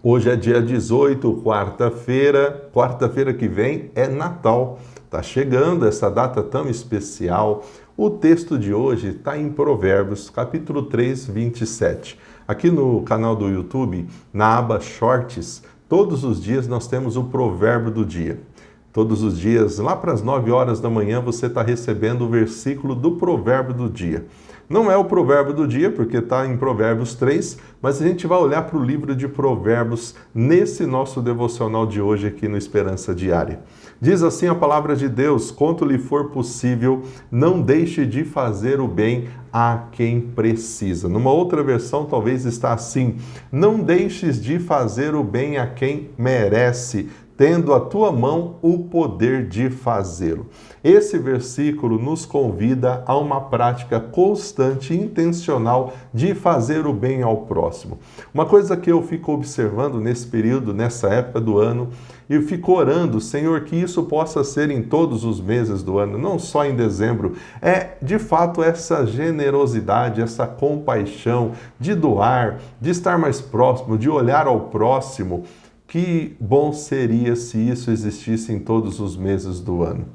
Hoje é dia 18, quarta-feira. Quarta-feira que vem é Natal. Está chegando essa data tão especial. O texto de hoje está em Provérbios, capítulo 3, 27. Aqui no canal do YouTube, na aba Shorts, todos os dias nós temos o provérbio do dia. Todos os dias, lá para as 9 horas da manhã, você está recebendo o versículo do provérbio do dia. Não é o provérbio do dia, porque está em Provérbios 3, mas a gente vai olhar para o livro de Provérbios nesse nosso devocional de hoje aqui no Esperança Diária. Diz assim a palavra de Deus: quanto lhe for possível, não deixe de fazer o bem a quem precisa. Numa outra versão talvez está assim: não deixes de fazer o bem a quem merece, tendo a tua mão o poder de fazê-lo. Esse versículo nos convida a uma prática constante e intencional de fazer o bem ao próximo. Uma coisa que eu fico observando nesse período, nessa época do ano, e fico orando, Senhor, que isso possa ser em todos os meses do ano, não só em dezembro, é de fato essa generosidade, essa compaixão de doar, de estar mais próximo, de olhar ao próximo. Que bom seria se isso existisse em todos os meses do ano.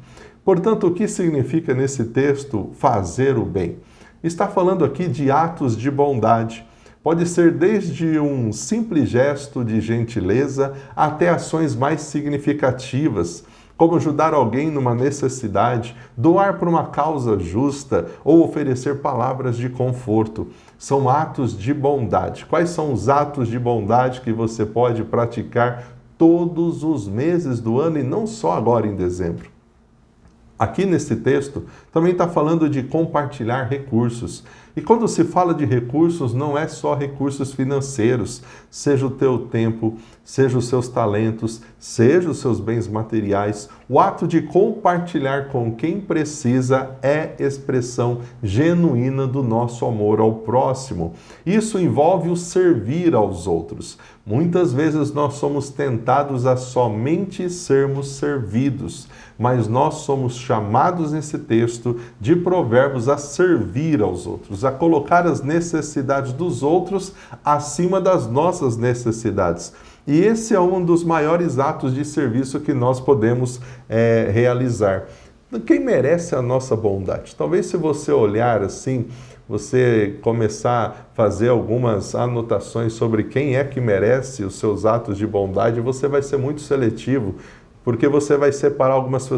Portanto, o que significa nesse texto fazer o bem? Está falando aqui de atos de bondade. Pode ser desde um simples gesto de gentileza até ações mais significativas, como ajudar alguém numa necessidade, doar para uma causa justa ou oferecer palavras de conforto. São atos de bondade. Quais são os atos de bondade que você pode praticar todos os meses do ano e não só agora em dezembro? Aqui nesse texto também está falando de compartilhar recursos. E quando se fala de recursos, não é só recursos financeiros, seja o teu tempo, seja os seus talentos, seja os seus bens materiais. O ato de compartilhar com quem precisa é expressão genuína do nosso amor ao próximo. Isso envolve o servir aos outros. Muitas vezes nós somos tentados a somente sermos servidos, mas nós somos chamados nesse texto de Provérbios a servir aos outros, a colocar as necessidades dos outros acima das nossas necessidades. E esse é um dos maiores atos de serviço que nós podemos realizar. Quem merece a nossa bondade? Talvez se você olhar assim, você começar a fazer algumas anotações sobre quem é que merece os seus atos de bondade, você vai ser muito seletivo, porque você vai separar algumas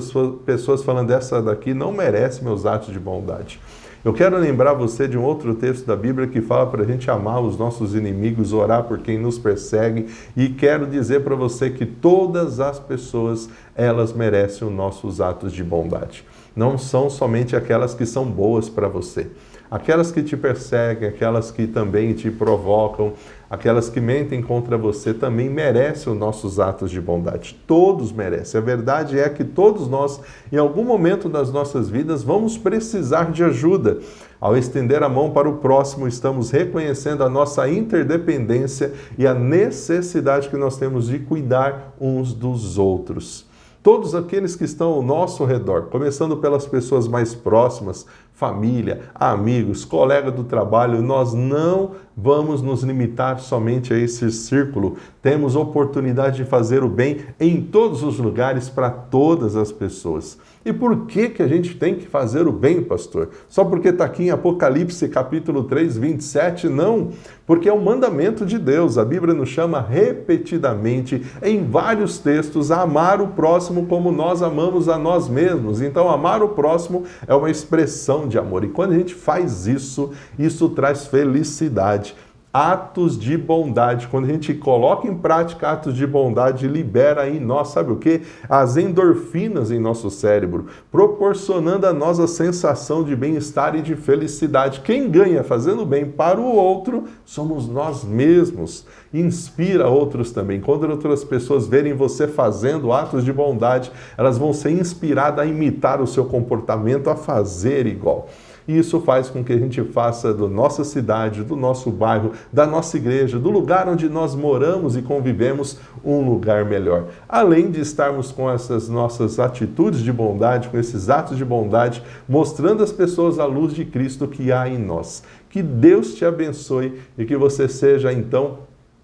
pessoas falando, essa daqui não merece meus atos de bondade. Eu quero lembrar você de um outro texto da Bíblia que fala para a gente amar os nossos inimigos, orar por quem nos persegue, e quero dizer para você que todas as pessoas, elas merecem os nossos atos de bondade. Não são somente aquelas que são boas para você. Aquelas que te perseguem, aquelas que também te provocam, aquelas que mentem contra você também merecem os nossos atos de bondade. Todos merecem. A verdade é que todos nós, em algum momento das nossas vidas, vamos precisar de ajuda. Ao estender a mão para o próximo, estamos reconhecendo a nossa interdependência e a necessidade que nós temos de cuidar uns dos outros. Todos aqueles que estão ao nosso redor, começando pelas pessoas mais próximas, família, amigos, colega do trabalho, nós não vamos nos limitar somente a esse círculo. Temos oportunidade de fazer o bem em todos os lugares para todas as pessoas. E por que a gente tem que fazer o bem, pastor? Só porque está aqui em Apocalipse capítulo 3, 27? Não, porque é um mandamento de Deus. A Bíblia nos chama repetidamente, em vários textos, a amar o próximo como nós amamos a nós mesmos. Então, amar o próximo é uma expressão de amor. E quando a gente faz isso, isso traz felicidade. Atos de bondade. Quando a gente coloca em prática atos de bondade, libera em nós, sabe o quê? As endorfinas em nosso cérebro, proporcionando a nós a sensação de bem-estar e de felicidade. Quem ganha fazendo bem para o outro somos nós mesmos. Inspira outros também. Quando outras pessoas verem você fazendo atos de bondade, elas vão ser inspiradas a imitar o seu comportamento, a fazer igual. E isso faz com que a gente faça da nossa cidade, do nosso bairro, da nossa igreja, do lugar onde nós moramos e convivemos, um lugar melhor. Além de estarmos com essas nossas atitudes de bondade, com esses atos de bondade, mostrando às pessoas a luz de Cristo que há em nós. Que Deus te abençoe e que você seja, então,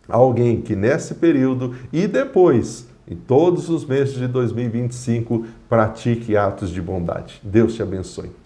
alguém que nesse período e depois, em todos os meses de 2025, pratique atos de bondade. Deus te abençoe.